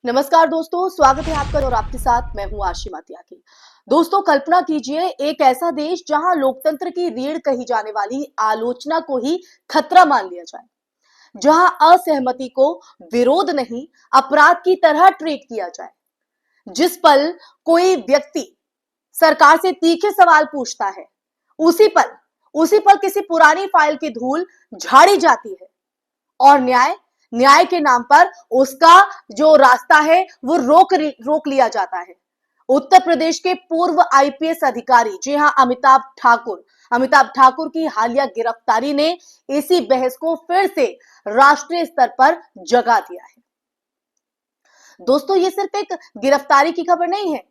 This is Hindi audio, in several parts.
नमस्कार दोस्तों, स्वागत है आपका और आपके साथ मैं हूं आशिमा त्यागी। दोस्तों, कल्पना कीजिए एक ऐसा देश जहां लोकतंत्र की रीढ़ कही जाने वाली आलोचना को ही खतरा मान लिया जाए, जहां असहमति को विरोध नहीं अपराध की तरह ट्रीट किया जाए। जिस पल कोई व्यक्ति सरकार से तीखे सवाल पूछता है, उसी पल उसी पल किसी पुरानी फाइल की धूल झाड़ी जाती है और न्याय न्याय के नाम पर उसका जो रास्ता है वो रोक लिया जाता है। उत्तर प्रदेश के पूर्व आईपीएस अधिकारी, जी हां, अमिताभ ठाकुर की हालिया गिरफ्तारी ने इसी बहस को फिर से राष्ट्रीय स्तर पर जगा दिया है। दोस्तों, ये सिर्फ एक गिरफ्तारी की खबर नहीं है,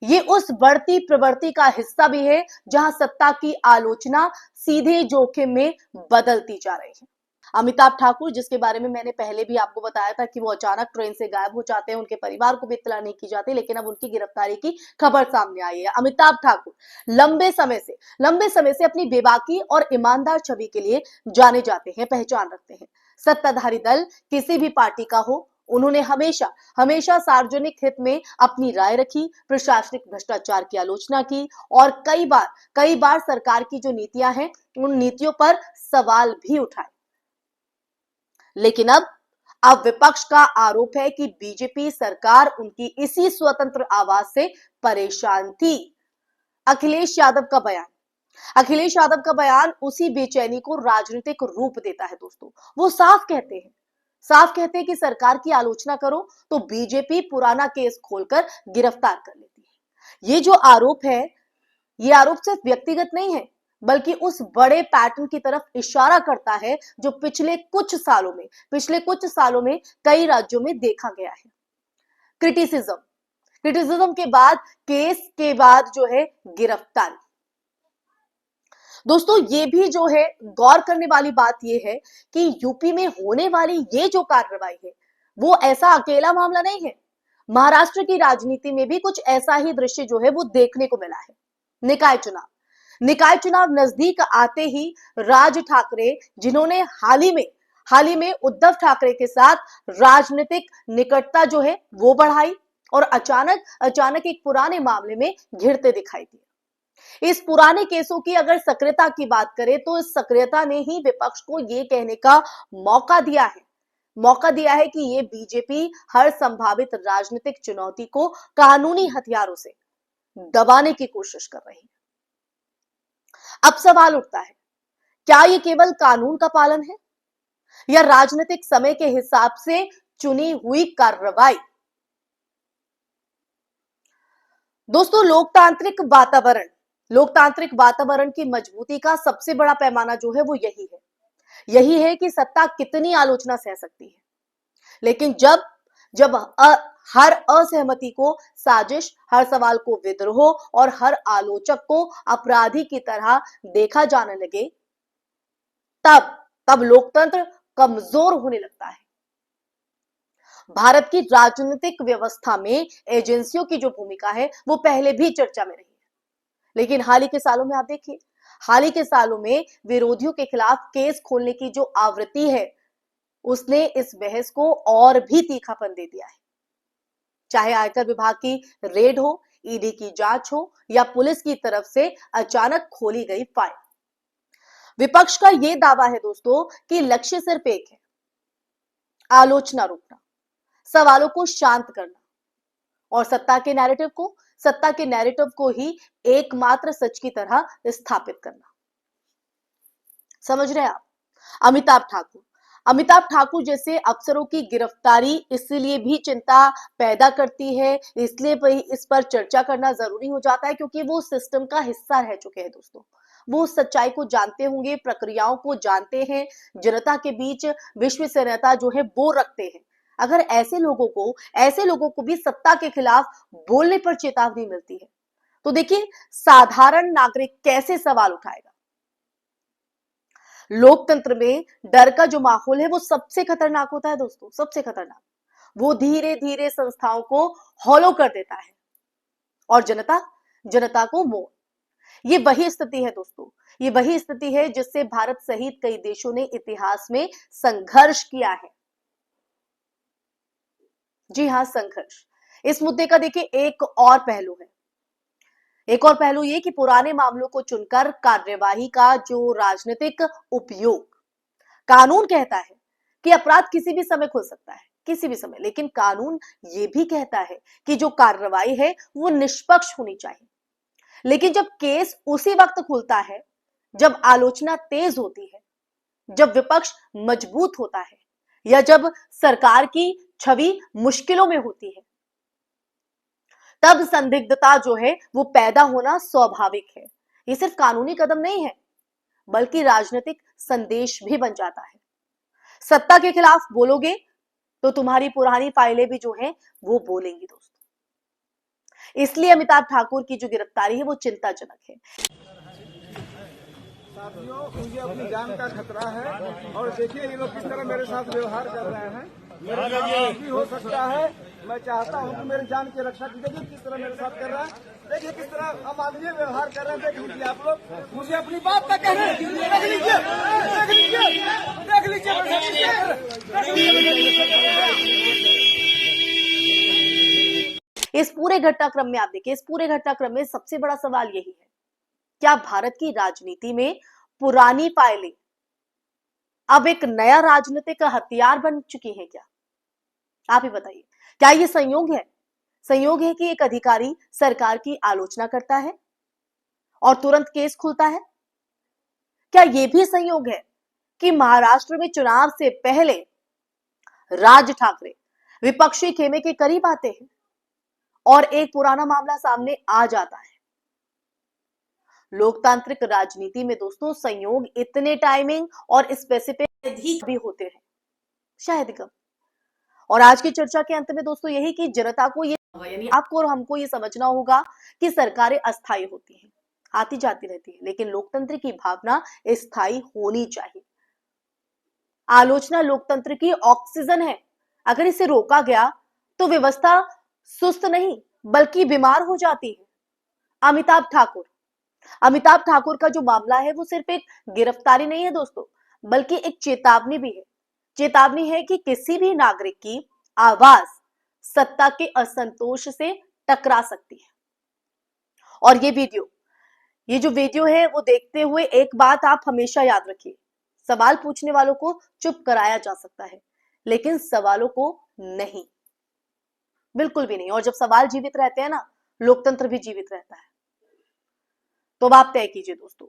ये उस बढ़ती प्रवृत्ति का हिस्सा भी है जहां सत्ता की आलोचना सीधे जोखिम में बदलती जा रही है। अमिताभ ठाकुर, जिसके बारे में मैंने पहले भी आपको बताया था कि वो अचानक ट्रेन से गायब हो जाते हैं, उनके परिवार को भी इत्तला नहीं की जाती, लेकिन अब उनकी गिरफ्तारी की खबर सामने आई है। अमिताभ ठाकुर लंबे समय से अपनी बेबाकी और ईमानदार छवि के लिए जाने जाते हैं, पहचान रखते हैं। सत्ताधारी दल किसी भी पार्टी का हो, उन्होंने हमेशा हमेशा सार्वजनिक हित में अपनी राय रखी, प्रशासनिक भ्रष्टाचार की आलोचना की और कई बार सरकार की जो नीतियां हैं उन नीतियों पर सवाल भी उठाए। लेकिन अब विपक्ष का आरोप है कि बीजेपी सरकार उनकी इसी स्वतंत्र आवाज से परेशान थी। अखिलेश यादव का बयान अखिलेश यादव का बयान उसी बेचैनी को राजनीतिक रूप देता है। दोस्तों, वो साफ कहते हैं कि सरकार की आलोचना करो तो बीजेपी पुराना केस खोलकर गिरफ्तार कर लेती है। ये जो आरोप है, ये आरोप सिर्फ व्यक्तिगत नहीं है, बल्कि उस बड़े पैटर्न की तरफ इशारा करता है जो पिछले कुछ सालों में कई राज्यों में देखा गया है। क्रिटिसिज्म क्रिटिसिज्म के बाद केस के बाद जो है गिरफ्तारी। दोस्तों, ये भी जो है गौर करने वाली बात ये है कि यूपी में होने वाली ये जो कार्रवाई है वो ऐसा अकेला मामला नहीं है। महाराष्ट्र की राजनीति में भी कुछ ऐसा ही दृश्य जो है वो देखने को मिला है। निकाय चुनाव नजदीक आते ही राज ठाकरे, जिन्होंने हाल ही में उद्धव ठाकरे के साथ राजनीतिक निकटता जो है वो बढ़ाई और अचानक एक पुराने मामले में घिरते दिखाई दिए। इस पुराने केसों की अगर सक्रियता की बात करें तो इस सक्रियता ने ही विपक्ष को यह कहने का मौका दिया है कि ये बीजेपी हर संभावित राजनीतिक चुनौती को कानूनी हथियारों से दबाने की कोशिश कर रही है। अब सवाल उठता है, क्या ये केवल कानून का पालन है या राजनीतिक समय के हिसाब से चुनी हुई कार्रवाई? दोस्तों, लोकतांत्रिक वातावरण की मजबूती का सबसे बड़ा पैमाना जो है वो यही है कि सत्ता कितनी आलोचना सह सकती है। लेकिन जब हर असहमति को साजिश, हर सवाल को विद्रोह और हर आलोचक को अपराधी की तरह देखा जाने लगे, तब लोकतंत्र कमजोर होने लगता है। भारत की राजनीतिक व्यवस्था में एजेंसियों की जो भूमिका है वो पहले भी चर्चा में रही है, लेकिन हाल ही के सालों में आप देखिए, हाल ही के सालों में विरोधियों के खिलाफ केस खोलने की जो आवृत्ति है उसने इस बहस को और भी तीखापन दे दिया है। चाहे आयकर विभाग की रेड हो, ईडी की जांच हो या पुलिस की तरफ से अचानक खोली गई फाइल, विपक्ष का यह दावा है दोस्तों कि लक्ष्य सिर्फ एक है, आलोचना रोकना, सवालों को शांत करना और सत्ता के नैरेटिव को ही एकमात्र सच की तरह स्थापित करना। समझ रहे हैं आप? अमिताभ ठाकुर जैसे अफसरों की गिरफ्तारी इसलिए भी चिंता पैदा करती है, इसलिए इस पर चर्चा करना जरूरी हो जाता है क्योंकि वो सिस्टम का हिस्सा रह चुके हैं। दोस्तों, वो सच्चाई को जानते होंगे, प्रक्रियाओं को जानते हैं, जनता के बीच विश्वसनीयता जो है वो रखते हैं। अगर ऐसे लोगों को भी सत्ता के खिलाफ बोलने पर चेतावनी मिलती है तो देखिए साधारण नागरिक कैसे सवाल उठाएगा। लोकतंत्र में डर का जो माहौल है वो सबसे खतरनाक होता है दोस्तों, सबसे खतरनाक। वो धीरे धीरे संस्थाओं को हॉलो कर देता है और जनता को मोह। ये वही स्थिति है दोस्तों, ये वही स्थिति है जिससे भारत सहित कई देशों ने इतिहास में संघर्ष किया है। जी हाँ, संघर्ष। इस मुद्दे का देखिए एक और पहलू है। एक और पहलू ये कि पुराने मामलों को चुनकर कार्यवाही का जो राजनीतिक उपयोग, कानून कहता है कि अपराध किसी भी समय खुल सकता है, किसी भी समय, लेकिन कानून ये भी कहता है कि जो कार्रवाई है वो निष्पक्ष होनी चाहिए। लेकिन जब केस उसी वक्त खुलता है जब आलोचना तेज होती है, जब विपक्ष मजबूत होता है या जब सरकार की छवि मुश्किलों में होती है, तब संदिग्धता जो है वो पैदा होना स्वाभाविक है। ये सिर्फ कानूनी कदम नहीं है, बल्कि राजनीतिक संदेश भी बन जाता है। सत्ता के खिलाफ बोलोगे तो तुम्हारी पुरानी फाइलें भी जो हैं वो बोलेंगी दोस्तों। इसलिए अमिताभ ठाकुर की जो गिरफ्तारी है वो चिंताजनक है। साथियों, मुझे अपनी जान का खतरा है और देखिए ये लोग किस तरह मेरे साथ व्यवहार कर रहे हैं। मेरे साथ कुछ भी हो सकता है। मैं चाहता हूं कि मेरी जान की रक्षा कीजिए। किस तरह मेरे साथ कर रहा है, देखिए किस तरह अमानवीय व्यवहार कर रहे हैं। देख लीजिए आप लोग, मुझे अपनी बात तक कहने देख लीजिए, देख लीजिए, देख लीजिए। इस पूरे घटनाक्रम में आप देखिए, इस पूरे घटनाक्रम में सबसे बड़ा सवाल यही है, क्या भारत की राजनीति में पुरानी फाइलें अब एक नया राजनीतिक हथियार बन चुकी हैं क्या? आप ही बताइए। क्या ये संयोग है? संयोग है कि एक अधिकारी सरकार की आलोचना करता है और तुरंत केस खुलता है? क्या ये भी संयोग है कि महाराष्ट्र में चुनाव से पहले राज ठाकरे विपक्षी खेमे के करीब आते हैं और एक पुराना मामला सामने आ जाता है? लोकतांत्रिक राजनीति में दोस्तों संयोग इतने टाइमिंग और स्पेसिफिक भी होते हैं, शायद कम। और आज की चर्चा के अंत में दोस्तों यही कि जनता को ये, यानी आपको और हमको ये समझना होगा कि सरकारें अस्थायी होती हैं, आती जाती रहती है, लेकिन लोकतंत्र की भावना स्थायी होनी चाहिए। आलोचना लोकतंत्र की ऑक्सीजन है। अगर इसे रोका गया तो व्यवस्था सुस्त नहीं बल्कि बीमार हो जाती है। अमिताभ ठाकुर का जो मामला है वो सिर्फ एक गिरफ्तारी नहीं है दोस्तों, बल्कि एक चेतावनी भी है। चेतावनी है कि किसी भी नागरिक की आवाज सत्ता के असंतोष से टकरा सकती है। और ये जो वीडियो है वो देखते हुए एक बात आप हमेशा याद रखिए, सवाल पूछने वालों को चुप कराया जा सकता है, लेकिन सवालों को नहीं, बिल्कुल भी नहीं। और जब सवाल जीवित रहते हैं ना, लोकतंत्र भी जीवित रहता है। तो अब आप तय कीजिए दोस्तों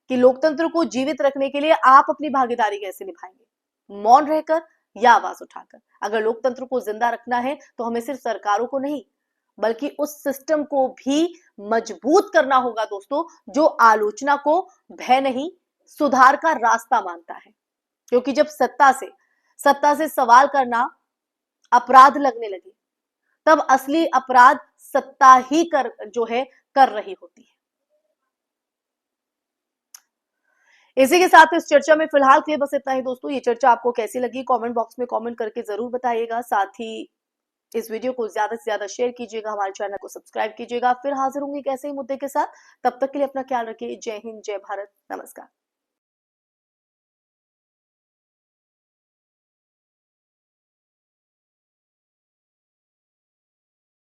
कि लोकतंत्र को जीवित रखने के लिए आप अपनी भागीदारी कैसे निभाएंगे, मौन रहकर या आवाज उठाकर। अगर लोकतंत्र को जिंदा रखना है तो हमें सिर्फ सरकारों को नहीं बल्कि उस सिस्टम को भी मजबूत करना होगा दोस्तों, जो आलोचना को भय नहीं सुधार का रास्ता मानता है। क्योंकि जब सत्ता से सवाल करना अपराध लगने लगे, तब असली अपराध सत्ता ही कर रही होती है। इसी के साथ इस चर्चा में फिलहाल के लिए बस इतना ही दोस्तों। ये चर्चा आपको कैसी लगी कमेंट बॉक्स में कमेंट करके जरूर बताइएगा। साथ ही इस वीडियो को ज्यादा से ज्यादा शेयर कीजिएगा, हमारे चैनल को सब्सक्राइब कीजिएगा। फिर हाजिर होंगे एक ऐसे ही मुद्दे के साथ। तब तक के लिए अपना ख्याल रखिए। जय हिंद, जय भारत, नमस्कार।